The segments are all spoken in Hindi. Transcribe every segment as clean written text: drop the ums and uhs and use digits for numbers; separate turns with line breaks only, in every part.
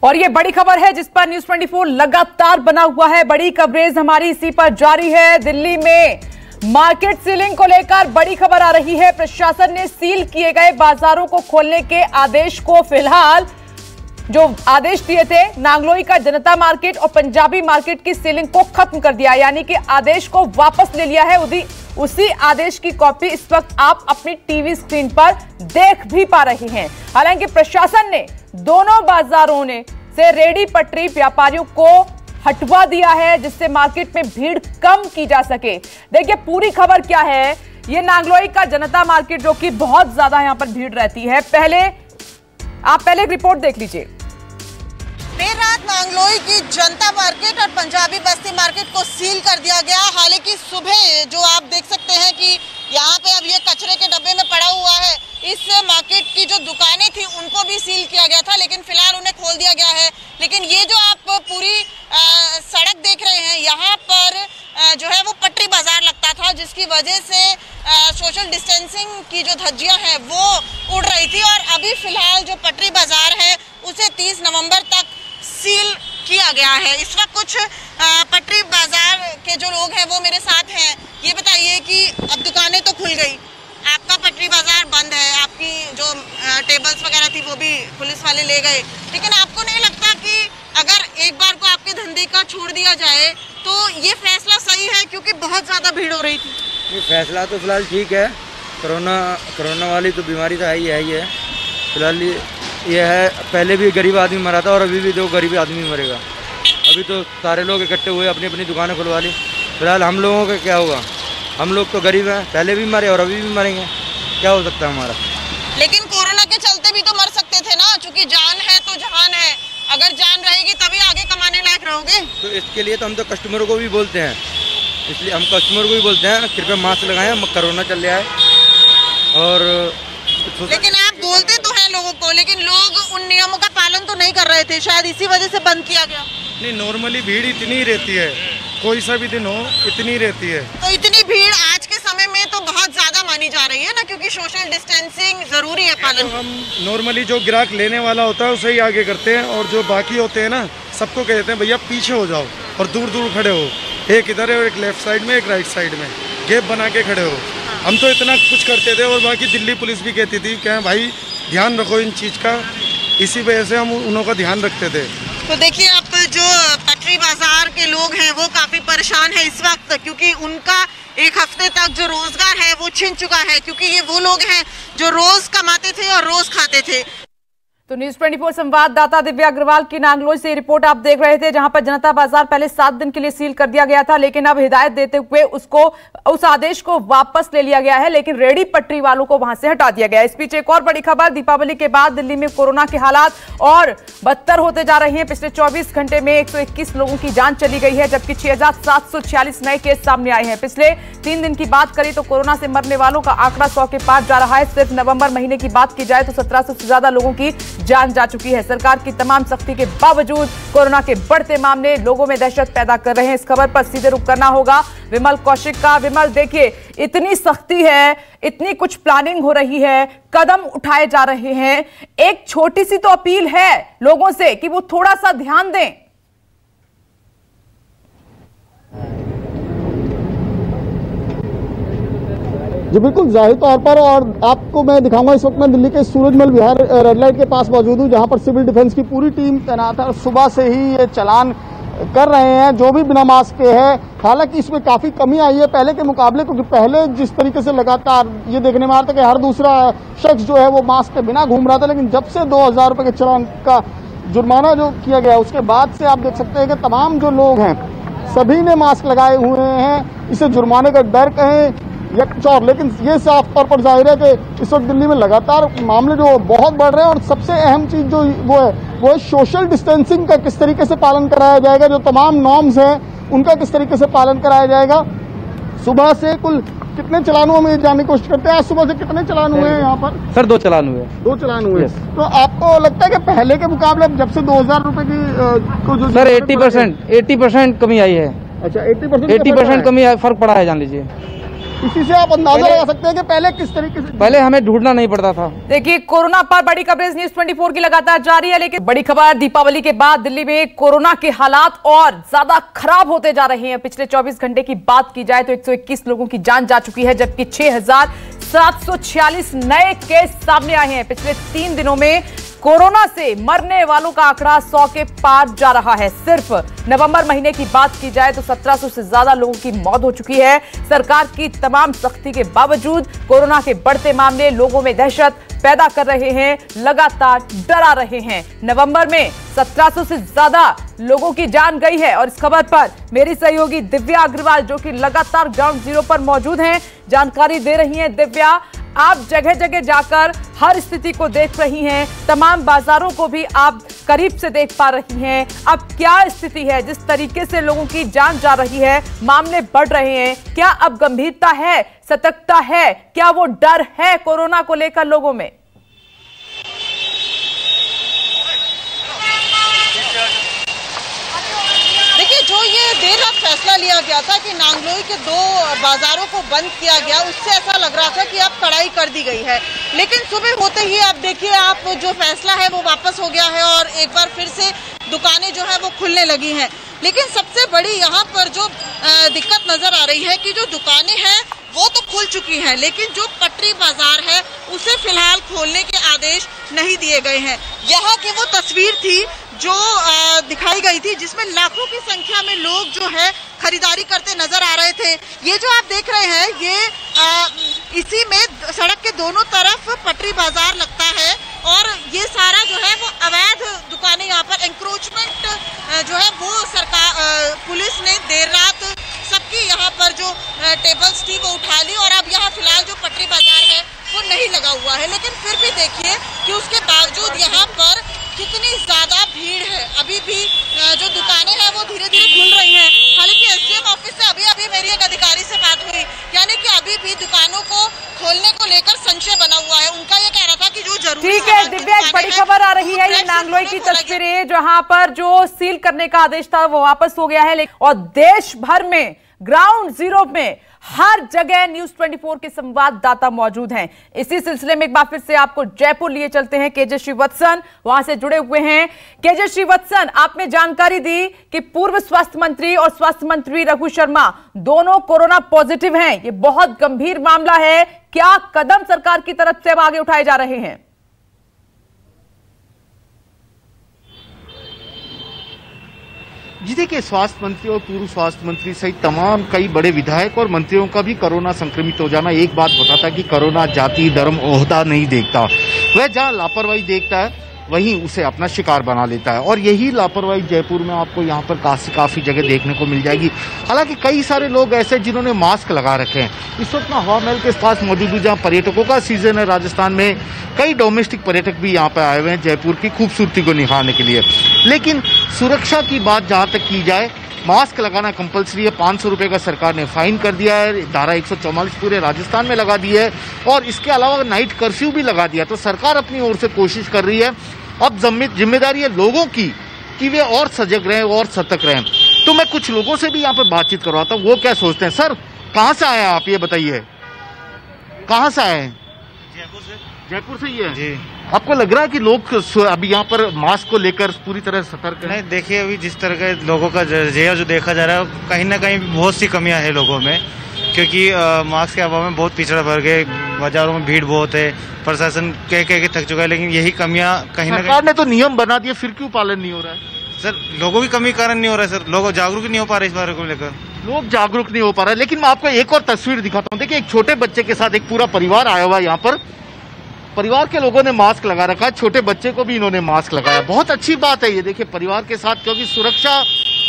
और ये बड़ी खबर है जिस पर न्यूज़ 24 लगातार बना हुआ है। बड़ी कवरेज हमारी इसी पर जारी है। दिल्ली में मार्केट सीलिंग को लेकर बड़ी खबर आ रही है। प्रशासन ने सील किए गए बाजारों को खोलने के आदेश को फिलहाल जो आदेश दिए थे, नांगलोई का जनता मार्केट और पंजाबी मार्केट की सीलिंग को खत्म कर दिया, यानी कि आदेश को वापस ले लिया है। उसी आदेश की कॉपी इस वक्त आप अपनी टीवी स्क्रीन पर देख भी पा रहे हैं। हालांकि प्रशासन ने दोनों बाजारों से रेडी पटरी व्यापारियों को हटवा दिया है, जिससे मार्केट में भीड़ कम की जा सके। देखिए पूरी खबर क्या है। ये नांगलोई का जनता मार्केट जो कि बहुत ज्यादा यहां पर भीड़ रहती है। आप पहले एक रिपोर्ट देख लीजिए।
देर रात नांगलोई की जनता मार्केट और पंजाबी बस्ती मार्केट को सील कर दिया गया। हालांकि सुबह जो आप देख सकते हैं कि यहाँ पे अब ये कचरे के डब्बे में पड़ा हुआ है। इस मार्केट की जो दुकानें थी उनको भी सील किया गया था, लेकिन फिलहाल उन्हें खोल दिया गया है। लेकिन ये जो आप पूरी सड़क देख रहे हैं, यहाँ पर जो है वो पटरी बाजार लगता था, जिसकी वजह से सोशल डिस्टेंसिंग की जो धज्जियां हैं वो उड़ रही थी। और अभी फिलहाल जो पटरी बाजार है उसे 30 नवंबर तक सील किया गया है। इस वक्त कुछ पटरी बाजार के जो लोग हैं वो मेरे साथ हैं। ये बताइए कि अब दुकानें तो खुल गई, आपका पटरी बाजार बंद है, आपकी जो टेबल्स वगैरह थी वो भी पुलिस वाले ले गए, लेकिन आपको नहीं लगता कि अगर एक बार को आपके धंधे का छोड़ दिया जाए तो ये फैसला सही है? क्योंकि बहुत ज़्यादा भीड़ हो रही थी।
ये फैसला तो फिलहाल ठीक है। कोरोना वाली तो बीमारी तो है ही है। फिलहाल ये है, पहले भी गरीब आदमी मरा था और अभी भी दो गरीब आदमी मरेगा। अभी तो सारे लोग इकट्ठे हुए अपनी अपनी दुकानें खुलवा ली। फिलहाल हम लोगों का क्या होगा? हम लोग तो गरीब हैं, पहले भी मरे और अभी भी मरेंगे। क्या हो सकता है हमारा?
लेकिन कोरोना के चलते भी तो मर सकते थे ना, क्योंकि जान है तो जहान है। अगर जान रहेगी तभी आगे कमाने लायक रहोगे। तो
इसके लिए तो हम तो कस्टमरों को भी बोलते हैं, इसलिए हम कस्टमर को भी बोलते हैं कृपया मास्क लगाएं, कोरोना चल रहा है। और
लेकिन आप बोलते तो हैं लोगों को, लेकिन लोग उन नियमों का पालन तो नहीं कर रहे थे, शायद इसी वजह से बंद किया गया।
नहीं, नॉर्मली भीड़ इतनी ही रहती है, कोई सा भी दिन हो इतनी रहती है।
तो इतनी भीड़ आज के समय में तो बहुत ज्यादा मानी जा रही है ना, क्योंकि सोशल डिस्टेंसिंग जरूरी है पालन।
तो हम नॉर्मली जो ग्राहक लेने वाला होता है उसे ही आगे करते हैं, और जो बाकी होते हैं ना सबको कहते हैं भैया पीछे हो जाओ और दूर दूर खड़े हो, एक इधर है और एक लेफ्ट साइड में एक राइट साइड में, गैप बना के खड़े हो। हम तो इतना कुछ करते थे और बाकी दिल्ली पुलिस भी कहती थी क्या भाई ध्यान रखो इन चीज़ का, इसी वजह से हम उन्हों का ध्यान रखते थे।
तो देखिए अब जो पटरी बाजार के लोग हैं वो काफ़ी परेशान है इस वक्त, क्योंकि उनका एक हफ्ते तक जो रोजगार है वो छिन चुका है, क्योंकि ये वो लोग हैं जो रोज कमाते थे और रोज खाते थे।
तो न्यूज़ 24 संवाददाता दिव्या अग्रवाल की नांगलोई से रिपोर्ट आप देख रहे थे, जहां पर जनता बाजार पहले 7 दिन के लिए सील कर दिया गया था, लेकिन अब हिदायत देते हुए उस आदेश को वापस ले लिया गया है, लेकिन रेडी पटरी वालों को वहां से हटा दिया गया है। इस बीच एक और बड़ी खबर, दीपावली के बाद दिल्ली में कोरोना के हालात और बदतर होते जा रहे हैं। पिछले 24 घंटे में 121 लोगों की जान चली गई है, जबकि 6746 नए केस सामने आए हैं। पिछले 3 दिन की बात करें तो कोरोना से मरने वालों का आंकड़ा 100 के पार जा रहा है। सिर्फ नवंबर महीने की बात की जाए तो 1700 से ज्यादा लोगों की जान जा चुकी है। सरकार की तमाम सख्ती के बावजूद कोरोना के बढ़ते मामले लोगों में दहशत पैदा कर रहे हैं। इस खबर पर सीधे रुख करना होगा विमल कौशिक का। विमल, देखिए इतनी सख्ती है, इतनी कुछ प्लानिंग हो रही है, कदम उठाए जा रहे हैं, एक छोटी सी तो अपील है लोगों से कि वो थोड़ा सा ध्यान दें।
जी बिल्कुल, जाहिर तौर पर। और आपको मैं दिखाऊंगा, इस वक्त मैं दिल्ली के सूरजमल विहार रेड लाइट के पास मौजूद हूं, जहां पर सिविल डिफेंस की पूरी टीम तैनात है और सुबह से ही ये चालान कर रहे हैं जो भी बिना मास्क के है। हालांकि इसमें काफी कमी आई है पहले के मुकाबले, क्योंकि पहले जिस तरीके से लगातार ये देखने में आ रहा था कि हर दूसरा शख्स जो है वो मास्क के बिना घूम रहा था, लेकिन जब से 2000 रुपए के चालान का जुर्माना जो किया गया उसके बाद से आप देख सकते हैं कि तमाम जो लोग हैं सभी ने मास्क लगाए हुए हैं। इसे जुर्माने का डर कहें या कुछ और, लेकिन ये साफ तौर पर जाहिर है कि इस वक्त दिल्ली में लगातार मामले जो बहुत बढ़ रहे हैं। और सबसे अहम चीज जो वो है सोशल डिस्टेंसिंग का किस तरीके से पालन कराया जाएगा, जो तमाम नॉर्म्स हैं उनका किस तरीके से पालन कराया जाएगा। सुबह से कुल कितने चालान हुए, हम जानने की कोशिश करते हैं। आज सुबह से कितने चालान हुए हैं यहाँ पर?
सर 2 चालान हुए।
2 चालान हुए। तो आपको लगता है कि पहले के मुकाबले जब से 2000 रुपए की को जो
सर 80% कमी आई है?
अच्छा, 80%
कमी फर्क पड़ा है, जान लीजिए।
इसी से आप अंदाजा लगा सकते हैं कि पहले किस तरीके से
पहले हमें ढूंढना नहीं पड़ता था।
देखिए, कोरोना पर बड़ी कवरेज न्यूज़ 24 की लगातार जारी है, लेकिन बड़ी खबर दीपावली के बाद दिल्ली में कोरोना के हालात और ज्यादा खराब होते जा रहे हैं। पिछले 24 घंटे की बात की जाए तो 121 लोगों की जान जा चुकी है, जबकि 6,746 नए केस सामने आए हैं। पिछले 3 दिनों में कोरोना से मरने वालों का आंकड़ा 100 के पार जा रहा है। सिर्फ नवंबर महीने की बात की जाए तो 1700 से ज्यादा लोगों की मौत हो चुकी है। सरकार की तमाम सख्ती के बावजूद कोरोना के बढ़ते मामले लोगों में दहशत पैदा कर रहे हैं, लगातार डरा रहे हैं। नवंबर में 1700 से ज्यादा लोगों की जान गई है और इस खबर पर मेरी सहयोगी दिव्या अग्रवाल, जो कि लगातार ग्राउंड जीरो पर मौजूद हैं, जानकारी दे रही हैं। दिव्या, आप जगह जगह जाकर हर स्थिति को देख रही हैं, तमाम बाजारों को भी आप करीब से देख पा रही हैं। अब क्या स्थिति है? जिस तरीके से लोगों की जान जा रही है, मामले बढ़ रहे हैं, क्या अब गंभीरता है, सतर्कता है, क्या वो डर है कोरोना को लेकर लोगों में?
देखिए, जो ये देर रात फैसला लिया गया था कि नांगलोई के 2 बाजारों को बंद किया गया, उससे ऐसा लग रहा था कि अब कड़ाई कर दी गई है, लेकिन सुबह होते ही आप देखिए, आप जो फैसला है वो वापस हो गया है और एक बार फिर से दुकानें जो है वो खुलने लगी हैं। लेकिन सबसे बड़ी यहाँ पर जो दिक्कत नजर आ रही है कि जो दुकानें हैं वो तो खुल चुकी हैं, लेकिन जो पटरी बाजार है उसे फिलहाल खोलने के आदेश नहीं दिए गए हैं। यहाँ की वो तस्वीर थी जो दिखाई गई थी, जिसमें लाखों की संख्या में लोग जो है खरीदारी करते नजर आ रहे थे। ये जो आप देख रहे हैं, ये इसी में सड़क के दोनों तरफ पटरी बाजार लगता है और ये सारा जो है वो अवैध दुकानें, यहाँ पर एंक्रोचमेंट जो है वो सरकार पुलिस ने देर रात सबकी यहाँ पर जो टेबल्स थी वो उठा ली और अब यहाँ फिलहाल जो पटरी बाजार है वो नहीं लगा हुआ है। लेकिन फिर भी देखिए कि उसके बावजूद यहाँ पर कितनी ज्यादा भीड़ है। अभी भी जो दुकानें हैं वो धीरे धीरे खुल रही हैं। हालांकि एसडीएम ऑफिस से अभी मेरी एक अधिकारी से बात हुई, यानी कि अभी भी दुकानों को खोलने को लेकर संशय बना हुआ है। उनका ये कहना था कि जो जरूरी
ठीक है दिव्या, एक बड़ी खबर आ रही है, ये नांगलोई की तस्वीरें, जहां पर जो सील करने का आदेश था वो वापस हो गया है, और देश भर में ग्राउंड जीरो में हर जगह न्यूज़ 24 के संवाददाता मौजूद हैं। इसी सिलसिले में एक बार फिर से आपको जयपुर लिए चलते हैं। केजे श्रीवत्सन वहां से जुड़े हुए हैं। केजे श्रीवत्सन, आपने जानकारी दी कि पूर्व स्वास्थ्य मंत्री और स्वास्थ्य मंत्री रघु शर्मा दोनों कोरोना पॉजिटिव हैं। ये बहुत गंभीर मामला है, क्या कदम सरकार की तरफ से अब आगे उठाए जा रहे हैं?
जी देखिए, स्वास्थ्य मंत्री और पूर्व स्वास्थ्य मंत्री सहित तमाम कई बड़े विधायक और मंत्रियों का भी कोरोना संक्रमित हो जाना एक बात बताता है कि कोरोना जाति धर्म ओहदा नहीं देखता। वह जहां लापरवाही देखता है वहीं उसे अपना शिकार बना लेता है, और यही लापरवाही जयपुर में आपको यहाँ पर काफी जगह देखने को मिल जाएगी। हालांकि कई सारे लोग ऐसे जिन्होंने मास्क लगा रखे हैं। इस वक्त मैं हवा महल के पास मौजूद हूँ, जहाँ पर्यटकों का सीजन है। राजस्थान में कई डोमेस्टिक पर्यटक भी यहाँ पर आए हुए हैं जयपुर की खूबसूरती को निखारने के लिए। लेकिन सुरक्षा की बात जहाँ तक की जाए, मास्क लगाना कंपलसरी है। 500 रुपये का सरकार ने फाइन कर दिया है। धारा 144 पूरे राजस्थान में लगा दी है और इसके अलावा नाइट कर्फ्यू भी लगा दिया। तो सरकार अपनी ओर से कोशिश कर रही है। अब जिम्मेदारी है लोगों की कि वे और सजग रहें और सतर्क रहें। तो मैं कुछ लोगों से भी यहाँ पर बातचीत करवाता हूँ, वो क्या सोचते हैं। सर, कहाँ से आए हैं आप, ये बताइए, कहाँ से आए हैं? जयपुर से ही है जी। आपको लग रहा है कि लोग अभी यहाँ पर मास्क को लेकर पूरी तरह सतर्क हैं?
नहीं, देखिए अभी जिस तरह के लोगों का जो देखा जा रहा है, कहीं ना कहीं बहुत सी कमियां है लोगों में, क्योंकि मास्क के अभाव में बहुत पिछड़ा वर्ग है, बाजारों में भीड़ बहुत है, प्रशासन कह के थक चुका है। लेकिन यही कमियां कहीं ना कहीं,
सरकार ने तो नियम बना दिए, फिर क्यों पालन नहीं हो रहा है?
सर, लोगों की कमी कारण नहीं हो रहा है सर, लोग जागरूक नहीं हो पा रहे इस बारे को लेकर।
लोग जागरूक नहीं हो पा रहे। लेकिन मैं आपको एक और तस्वीर दिखाता हूँ। देखिए, एक छोटे बच्चे के साथ एक पूरा परिवार आया हुआ है यहाँ पर। परिवार के लोगों ने मास्क लगा रखा है, छोटे बच्चे को भी इन्होंने मास्क लगाया। बहुत अच्छी बात है ये, देखिए, परिवार के साथ, क्योंकि सुरक्षा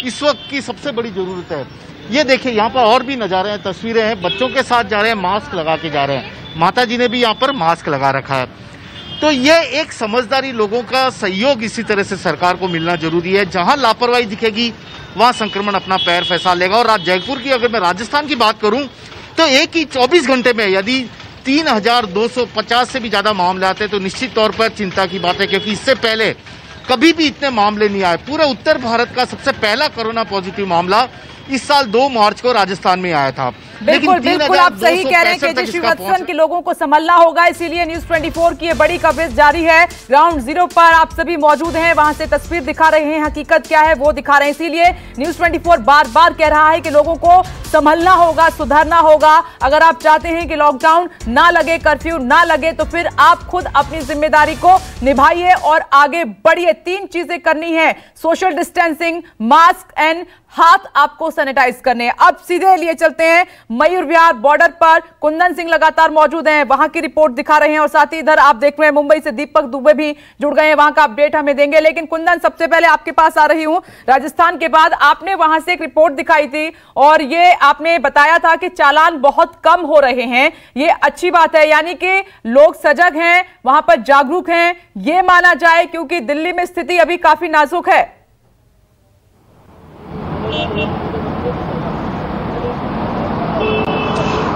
इस वक्त की सबसे बड़ी जरूरत है। ये देखिए, यहाँ पर और भी नजारे हैं, तस्वीरें हैं, बच्चों के साथ जा रहे हैं, मास्क लगा के जा रहे हैं। माता जी ने भी यहाँ पर मास्क लगा रखा है। तो ये एक समझदारी, लोगों का सहयोग इसी तरह से सरकार को मिलना जरूरी है। जहां लापरवाही दिखेगी वहां संक्रमण अपना पैर फैसा लेगा। और आज जयपुर की अगर मैं राजस्थान की बात करूं तो एक ही 24 घंटे में यदि 3250 से भी ज्यादा मामले आते हैं तो निश्चित तौर पर चिंता की बात है, क्योंकि इससे पहले कभी भी इतने मामले नहीं आए। पूरे उत्तर भारत का सबसे पहला कोरोना पॉजिटिव मामला इस साल 2 मार्च को राजस्थान में आया था।
बिल्कुल बिल्कुल आप सही कह रहे हैं केजे श्रीवत्सन के लोगों को संभलना होगा, इसीलिए न्यूज 24 की ये बड़ी कवरेज जारी है। ग्राउंड जीरो पर आप सभी मौजूद हैं, वहां से तस्वीर दिखा रहे हैं, हकीकत क्या है वो दिखा रहे हैं। इसीलिए न्यूज 24 बार बार कह रहा है कि लोगों को संभलना होगा, सुधरना होगा। अगर आप चाहते हैं कि लॉकडाउन ना लगे, कर्फ्यू ना लगे, तो फिर आप खुद अपनी जिम्मेदारी को निभाइए और आगे बढ़िए। 3 चीजें करनी है, सोशल डिस्टेंसिंग, मास्क एंड हाथ आपको सैनिटाइज करने। अब सीधे लिए चलते हैं मयूर विहार बॉर्डर पर, कुंदन सिंह लगातार मौजूद हैं, वहां की रिपोर्ट दिखा रहे हैं और साथ ही इधर आप देख रहे हैं मुंबई से दीपक दुबे भी जुड़ गए हैं, वहां का अपडेट हमें देंगे। लेकिन कुंदन, सबसे पहले आपके पास आ रही हूं। राजस्थान के बाद आपने वहां से एक रिपोर्ट दिखाई थी और ये आपने बताया था कि चालान बहुत कम हो रहे हैं, ये अच्छी बात है, यानी कि लोग सजग हैं, वहां पर जागरूक हैं, ये माना जाए, क्योंकि दिल्ली में स्थिति अभी काफी नाजुक है।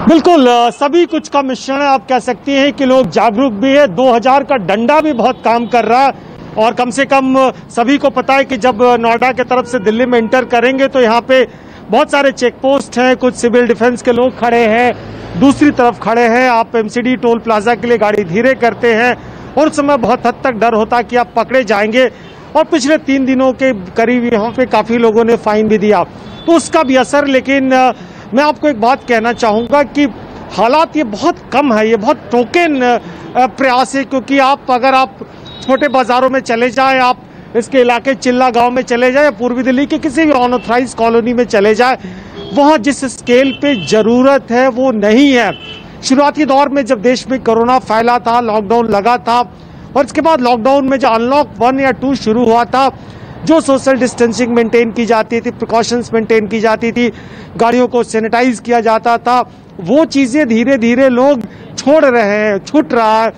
बिल्कुल, सभी कुछ का मिश्रण है। आप कह सकती हैं कि लोग जागरूक भी है, 2000 का डंडा भी बहुत काम कर रहा है और कम से कम सभी को पता है कि जब नोएडा के तरफ से दिल्ली में इंटर करेंगे तो यहाँ पे बहुत सारे चेक पोस्ट हैं, कुछ सिविल डिफेंस के लोग खड़े हैं, दूसरी तरफ खड़े हैं। आप एमसीडी टोल प्लाजा के लिए गाड़ी धीरे करते हैं और उस समय बहुत हद तक डर होता कि आप पकड़े जाएंगे और पिछले 3 दिनों के करीब यहाँ पे काफी लोगों ने फाइन भी दिया, तो उसका भी असर। लेकिन मैं आपको एक बात कहना चाहूंगा कि हालात ये बहुत कम है, ये बहुत टोकन प्रयास है, क्योंकि अगर आप छोटे बाजारों में चले जाएं, आप इसके इलाके चिल्ला गांव में चले जाएं, पूर्वी दिल्ली के किसी भी अनऑथराइज्ड कॉलोनी में चले जाएं, वहां जिस स्केल पे जरूरत है वो नहीं है। शुरुआती दौर में जब देश में कोरोना फैला था, लॉकडाउन लगा था और इसके बाद लॉकडाउन में जो अनलॉक 1 या 2 शुरू हुआ था, जो सोशल डिस्टेंसिंग मेंटेन की जाती थी, प्रिकॉशंस मेंटेन की जाती थी, गाड़ियों को सैनिटाइज किया जाता था, वो चीजें धीरे धीरे लोग छोड़ रहे हैं, छूट रहा है।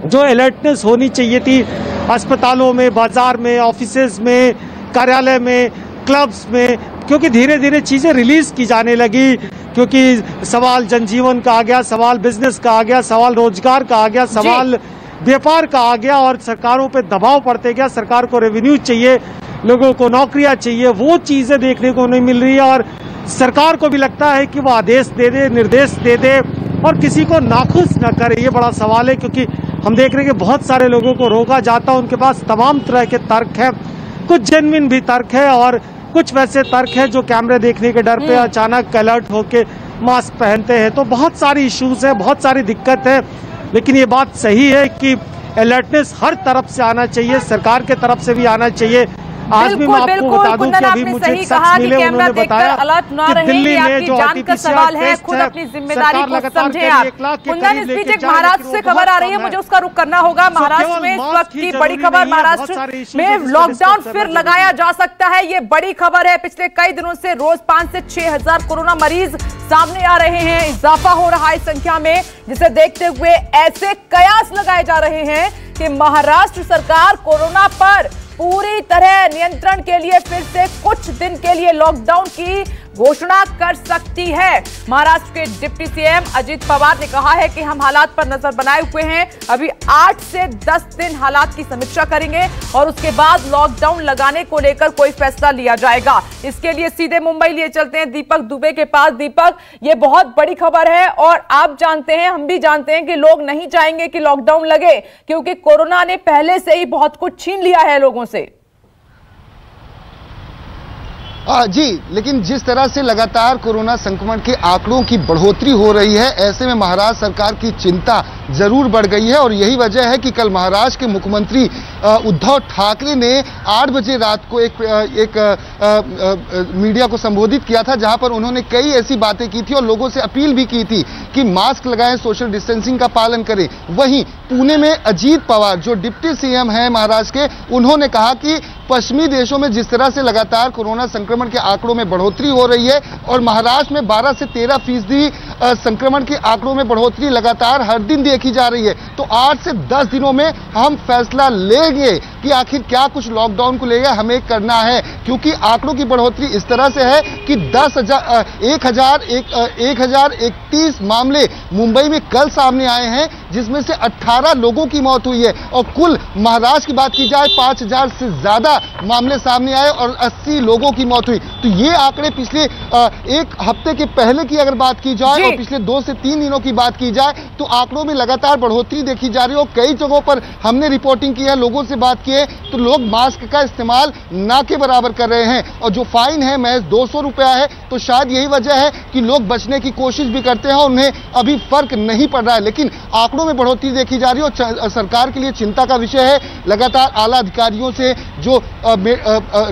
जो अलर्टनेस होनी चाहिए थी अस्पतालों में, बाजार में, ऑफिसेज में, कार्यालय में, क्लब्स में, क्योंकि धीरे धीरे चीजें रिलीज की जाने लगी, क्योंकि सवाल जनजीवन का आ गया, सवाल बिजनेस का आ गया, सवाल रोजगार का आ गया, सवाल व्यापार का आ गया और सरकारों पे दबाव पड़ते गया। सरकार को रेवेन्यू चाहिए, लोगों को नौकरियां चाहिए, वो चीजें देखने को नहीं मिल रही है और सरकार को भी लगता है कि वो आदेश दे दे, निर्देश दे दे और किसी को नाखुश न करे। ये बड़ा सवाल है, क्योंकि हम देख रहे हैं कि बहुत सारे लोगों को रोका जाता है, उनके पास तमाम तरह के तर्क हैं, कुछ जेन्युइन भी तर्क है और कुछ वैसे तर्क है जो कैमरे देखने के डर पे अचानक अलर्ट होके मास्क पहनते हैं। तो बहुत सारी इश्यूज है, बहुत सारी दिक्कत है, लेकिन ये बात सही है कि अलर्टनेस हर तरफ से आना चाहिए, सरकार के तरफ से भी आना चाहिए। आज भी मैं आपको बता दूं कि अभी मुझे एक शख्स मिले, उन्होंने बताया कि दिल्ली में जो आरटीपीसीआर सवाल है, खुद अपनी जिम्मेदारी को समझे आप।
कुंदन, इस बीच एक महाराष्ट्र से खबर आ रही है, मुझे उसका रुख करना होगा। महाराष्ट्र में इस वक्त की बड़ी खबर, महाराष्ट्र में लॉकडाउन फिर लगाया जा सकता है, ये बड़ी खबर है। पिछले कई दिनों से रोज 5 से 6 हजार कोरोना मरीज सामने आ रहे हैं, इजाफा हो रहा है संख्या में, जिसे देखते हुए ऐसे कयास लगाए जा रहे हैं कि महाराष्ट्र सरकार कोरोना पर पूरी तरह नियंत्रण के लिए फिर से कुछ दिन के लिए लॉकडाउन की घोषणा कर सकती है। महाराष्ट्र के डिप्टी सीएम अजित पवार ने कहा है कि हम हालात पर नजर बनाए हुए हैं, अभी 8 से 10 दिन हालात की समीक्षा करेंगे और उसके बाद लॉकडाउन लगाने को लेकर कोई फैसला लिया जाएगा। इसके लिए सीधे मुंबई लिए चलते हैं दीपक दुबे के पास। दीपक, ये बहुत बड़ी खबर है और आप जानते हैं, हम भी जानते हैं कि लोग नहीं चाहेंगे कि लॉकडाउन लगे, क्योंकि कोरोना ने पहले से ही बहुत कुछ छीन लिया है लोगों से।
जी, लेकिन जिस तरह से लगातार कोरोना संक्रमण के आंकड़ों की बढ़ोतरी हो रही है, ऐसे में महाराष्ट्र सरकार की चिंता जरूर बढ़ गई है और यही वजह है कि कल महाराष्ट्र के मुख्यमंत्री उद्धव ठाकरे ने 8 बजे रात को एक मीडिया को संबोधित किया था, जहां पर उन्होंने कई ऐसी बातें की थी और लोगों से अपील भी की थी कि मास्क लगाएं, सोशल डिस्टेंसिंग का पालन करें। वहीं पुणे में अजीत पवार, जो डिप्टी सीएम हैं महाराष्ट्र के, उन्होंने कहा कि पश्चिमी देशों में जिस तरह से लगातार कोरोना संक्रमण के आंकड़ों में बढ़ोतरी हो रही है और महाराष्ट्र में 12 से 13% संक्रमण के आंकड़ों में बढ़ोतरी लगातार हर दिन देखी जा रही है, तो 8 से 10 दिनों में हम फैसला लेंगे। कि आखिर क्या कुछ लॉकडाउन को लेकर हमें करना है, क्योंकि आंकड़ों की बढ़ोतरी इस तरह से है कि 1031 मामले मुंबई में कल सामने आए हैं, जिसमें से 18 लोगों की मौत हुई है। और कुल महाराष्ट्र की बात की जाए 5000 से ज्यादा मामले सामने आए और 80 लोगों की मौत हुई। तो ये आंकड़े पिछले एक हफ्ते के पहले की अगर बात की जाए और पिछले 2 से 3 दिनों की बात की जाए तो आंकड़ों में लगातार बढ़ोतरी देखी जा रही है। और कई जगहों पर हमने रिपोर्टिंग की है, लोगों से बात की है, तो लोग मास्क का इस्तेमाल ना के बराबर कर रहे हैं। और जो फाइन है महज 200 रुपया है, तो शायद यही वजह है कि लोग बचने की कोशिश भी करते हैं और उन्हें अभी फर्क नहीं पड़ रहा है। लेकिन आंकड़ों में बढ़ोतरी देखी जा रही है और सरकार के लिए चिंता का विषय है। लगातार आला अधिकारियों से, जो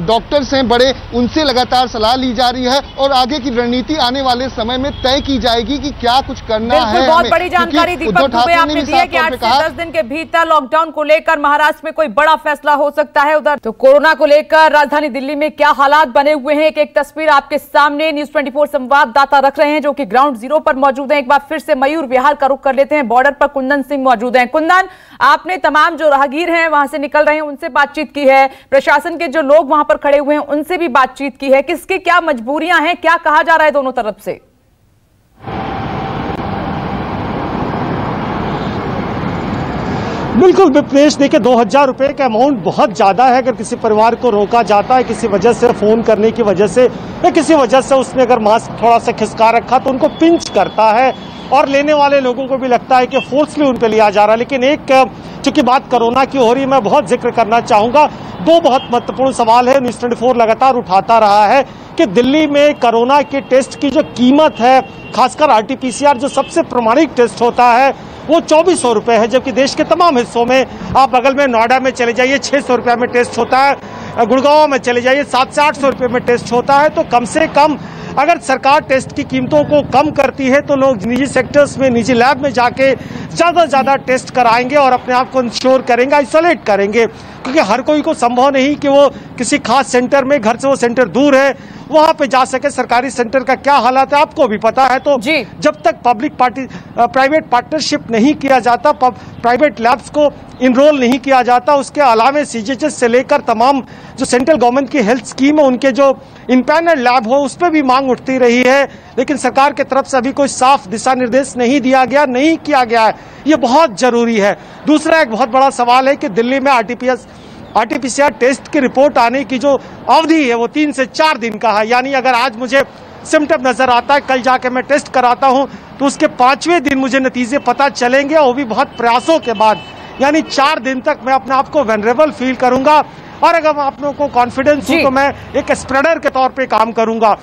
डॉक्टर्स हैं बड़े, उनसे लगातार सलाह ली जा रही है और आगे की रणनीति आने वाले समय में तय की जाएगी कि क्या कुछ करना है।
बहुत बड़ी जानकारी दीपक दुबे आपने दी है कि 8 से 10 दिन के भीतर लॉकडाउन को लेकर महाराष्ट्र में कोई बड़ा फैसला हो सकता है। उधर तो कोरोना को लेकर राजधानी दिल्ली में क्या हालात बने हुए हैं, एक तस्वीर आपके सामने न्यूज़ 24 संवाददाता रख रहे हैं जो कि ग्राउंड जीरो पर मौजूद हैं। एक बार फिर से मयूर विहार का रुख कर लेते हैं, बॉर्डर पर कुंदन सिंह मौजूद हैं। कुंदन, आपने तमाम जो राहगीर हैं वहां से निकल रहे हैं उनसे बातचीत की है, प्रशासन के जो लोग वहां पर खड़े हुए हैं उनसे भी बातचीत की है, किसकी क्या मजबूरियां हैं, क्या कहा जा रहा है दोनों तरफ से?
बिल्कुल विप्रेश, देखिए 2000 रुपए का अमाउंट बहुत ज्यादा है। अगर किसी परिवार को रोका जाता है किसी वजह से, फोन करने की वजह से या किसी वजह से उसने अगर मास्क थोड़ा सा खिसका रखा तो उनको पिंच करता है और लेने वाले लोगों को भी लगता है कि फोर्सली उन पे लिया जा रहा है। लेकिन एक चूंकि बात कोरोना की हो रही है, मैं बहुत जिक्र करना चाहूंगा, 2 बहुत महत्वपूर्ण सवाल है न्यूज़ 24 लगातार उठाता रहा है कि दिल्ली में कोरोना के टेस्ट की जो कीमत है, खासकर RT-PCR जो सबसे प्रामाणिक टेस्ट होता है, वो 2400 रुपए है, जबकि देश के तमाम हिस्सों में, आप बगल में नोएडा में चले जाइए 600 रुपये में टेस्ट होता है, गुड़गांव में चले जाइए 700 से 800 रुपये में टेस्ट होता है। तो कम से कम अगर सरकार टेस्ट की कीमतों को कम करती है तो लोग निजी सेक्टर्स में, निजी लैब में जाके ज़्यादा से ज़्यादा टेस्ट कराएंगे और अपने आप को इंश्योर करेंगे, आइसोलेट करेंगे, क्योंकि हर कोई को संभव नहीं कि वो किसी खास सेंटर में, घर से वो सेंटर दूर है, वहां पे जा सके। सरकारी सेंटर का क्या हालात है आपको भी पता है। तो जब तक प्राइवेट पार्टनरशिप नहीं किया जाता, प्राइवेट लैब्स को इनरोल नहीं किया जाता, उसके अलावे CGHS से लेकर तमाम जो सेंट्रल गवर्नमेंट की हेल्थ स्कीम है उनके जो इनपैनल लैब हो उस पर भी मांग उठती रही है। लेकिन सरकार की तरफ से अभी कोई साफ दिशा निर्देश नहीं दिया गया, नहीं किया गया है, ये बहुत जरूरी है। दूसरा एक बहुत बड़ा सवाल है कि दिल्ली में RT-PCR टेस्ट की रिपोर्ट आने की जो अवधि है वो 3 से 4 दिन का है। यानी अगर आज मुझे सिम्टम नजर आता है, कल जाके मैं टेस्ट कराता हूं तो उसके 5वें दिन मुझे नतीजे पता चलेंगे, और वो भी बहुत प्रयासों के बाद। यानी 4 दिन तक मैं अपने आप को वेनरेबल फील करूंगा और अगर आप लोगों को कॉन्फिडेंस हो तो मैं एक स्प्रेडर के तौर पे काम करूंगा।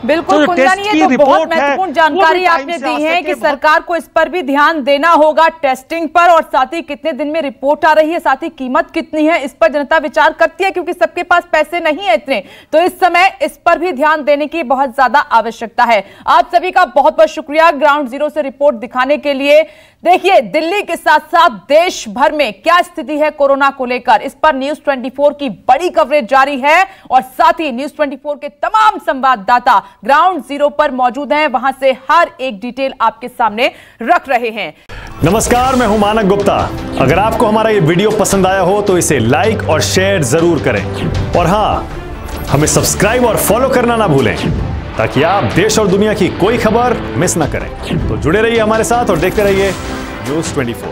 बिल्कुल कुंदन, ये तो बहुत महत्वपूर्ण जानकारी आपने दी है कि सरकार को इस पर भी ध्यान देना होगा, टेस्टिंग पर, और साथ ही कितने दिन में रिपोर्ट आ रही है, साथ ही कीमत कितनी है, इस पर जनता विचार करती है क्योंकि सबके पास पैसे नहीं है इतने। तो इस समय इस पर भी ध्यान देने की बहुत ज्यादा आवश्यकता है। आप सभी का बहुत बहुत शुक्रिया ग्राउंड जीरो से रिपोर्ट दिखाने के लिए। देखिए दिल्ली के साथ साथ देश भर में क्या स्थिति है कोरोना को लेकर, इस पर न्यूज़ 24 की बड़ी कवरेज जारी है और साथ ही न्यूज़ 24 के तमाम संवाददाता ग्राउंड जीरो पर मौजूद हैं, वहां से हर एक डिटेल आपके सामने रख रहे हैं।
नमस्कार, मैं हूं मानक गुप्ता। अगर आपको हमारा ये वीडियो पसंद आया हो तो इसे लाइक और शेयर जरूर करें, और हां, हमें सब्सक्राइब और फॉलो करना ना भूलें ताकि आप देश और दुनिया की कोई खबर मिस ना करें। तो जुड़े रहिए हमारे साथ और देखते रहिए न्यूज़ 24।